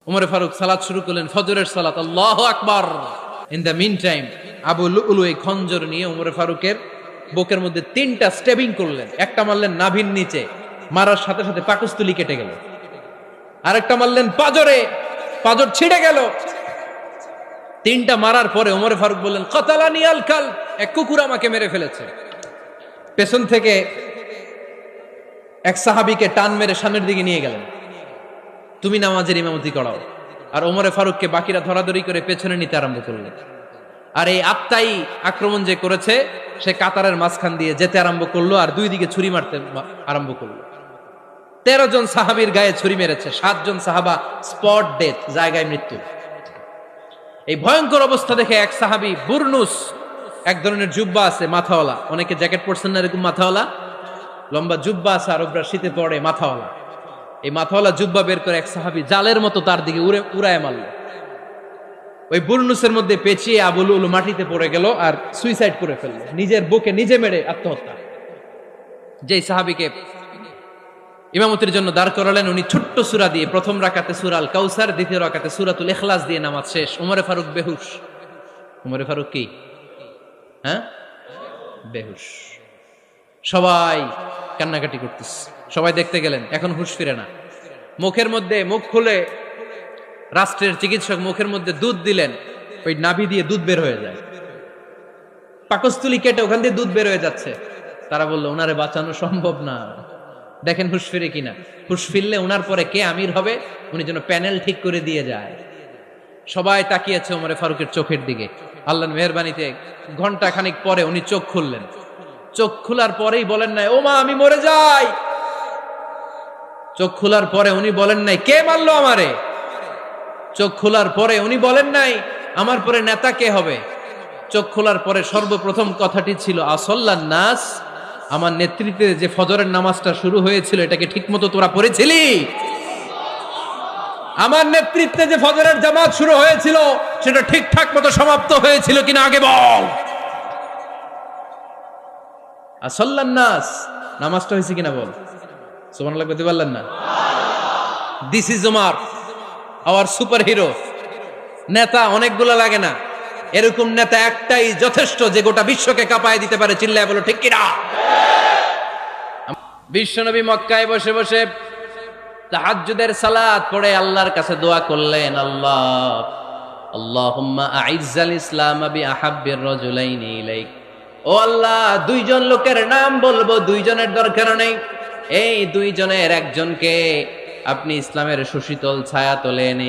উমরে ফারুক সালাত শুরু করলেন, ফজরের সালাত, আল্লাহু আকবার। In the meantime Abu Lulu এই খঞ্জর নিয়ে উমরে ফারুকের বুকের মধ্যে 3টা স্টেবিং করলেন। একটা মারলেন নাভির নিচে, মারার সাথে সাথে পাকস্থলী কেটে গেল। আরেকটা মারলেন পাজরে, পাজর ছিঁড়ে গেল। 3টা মারার পরে উমরে ফারুক বললেন, কাতালানি আল কাল, এক কুকুর আমাকে মেরে ফেলেছে। পেছন থেকে এক সাহাবীকে টান মেরে সামনের দিকে নিয়ে গেলেন, তুমি নামাজের ইমামতি করাও। আর ওমরে ফারুককে বাকিরা ধরাধরি করে পেছনে নিতে আরম্ভ করলেন। আর এই আত্মাই আক্রমণ যে করেছে, সে কাতারের মাঝখান দিয়ে যেতে আরম্ভ করলো আর দুই দিকে ছুরি মারতে আরম্ভ করলো। 13 জন সাহাবীর গায়ে ছুরি মেরেছে, 7 জন সাহাবা স্পট ডেথ, জায়গায় মৃত্যু। এই ভয়ঙ্কর অবস্থা দেখে এক সাহাবী বুরনুস, এক ধরনের জুব্বা আছে মাথাওয়ালা, অনেকে জ্যাকেট পরছেন না এরকম মাথাওয়ালা, লম্বা জুব্বা আছে আর ওপরে শীতে পড়ে মাথাওয়ালা, এই মাথাওয়ালা জুব্বা বের করে এক সাহাবী জালের মতো তার দিকে উড়ায় মারল। ওই বুরনুসের মধ্যে পেঁচিয়ে আবু লুলু মাটিতে পড়ে গেল আর সুইসাইড করে ফেলল, নিজের বুকে নিজে মেরে আত্মহত্যা। যেই সাহাবীকে ইমামতির জন্য দাঁড় করালেন, উনি ছোট্ট সূরা দিয়ে প্রথম রাকাতে সূরা আল কাউসার, দ্বিতীয় রাকাতে সূরাতুল ইখলাস দিয়ে নামাজ শেষ। উমরে ফারুক বেহুশ। উমরে ফারুক কি বেহুশ। সবাই কান্নাকাটি করতেছে, সবাই দেখতে গেলেন, এখন হুঁশ ফিরে না। মুখের মধ্যে মুখ খুলে রাষ্ট্রের চিকিৎসক মুখের মধ্যে দুধ দিলেন, ওই নাভি দিয়ে দুধ বের হয়ে যায়, পাকস্থলী কেটে ওখান দিয়ে দুধ বের হয়ে যাচ্ছে। তারা বলল, ওনারে বাঁচানো সম্ভব না, দেখেন হুঁশ ফিরে কিনা। হুঁশ ফিরলে ওনার পরে কে আমির হবে, উনি যেন প্যানেল ঠিক করে দিয়ে যায়। সবাই তাকিয়েছে ওমরে ফারুকের চোখের দিকে। আল্লাহর মেহেরবানিতে ঘন্টা খানিক পরে উনি চোখ খুললেন। চোখ খোলার পরেই বলেন নাই, ও মা আমি মরে যাই। চোখ খোলার পরে উনি বলেন নাই, কে মারলো আমারে। চোখ খোলার পরে উনি বলেন নাই, আমার পরে নেতা কে হবে। চোখ খোলার পরে সর্বপ্রথম কথাটি ছিল, আসল্লান নাস, আমার নেতৃত্বে যে ফজরের নামাজটা শুরু হয়েছিল এটাকে ঠিকমতো তোরা পড়েছিলি? আমার নেতৃত্বে যে ফজরের জামাত শুরু হয়েছিল সেটা ঠিকঠাক মতো সমাপ্ত হয়েছিল কিনা আগে বল। আসল্লান নাস, নামাজটা হয়েছে কিনা বল। সুবহানাল্লাহ বলতে পারলেন না? This is Omar, hour super hero. নেতা অনেকগুলো লাগে না, এরকম নেতা একটাই যথেষ্ট যে গোটা বিশ্বকে কাঁপায় দিতে পারে। চিল্লায় বলো ঠিক কিনা। বিশ্বনবী মক্কায় বসে বসে তাহাজ্জুদের সালাত পড়ে আল্লাহর কাছে দোয়া করলেন, আল্লাহুম্মা আইজ্জাল ইসলাম বিআহাব্বির রাজুলাইনি ইলাইক। ও আল্লাহ, 2 জন লোকের নাম বলবো, 2 জনের দরকার নেই, এই 2 জনের একজনকে আপনি ইসলামের সুশীতল ছায়া তোলে এনে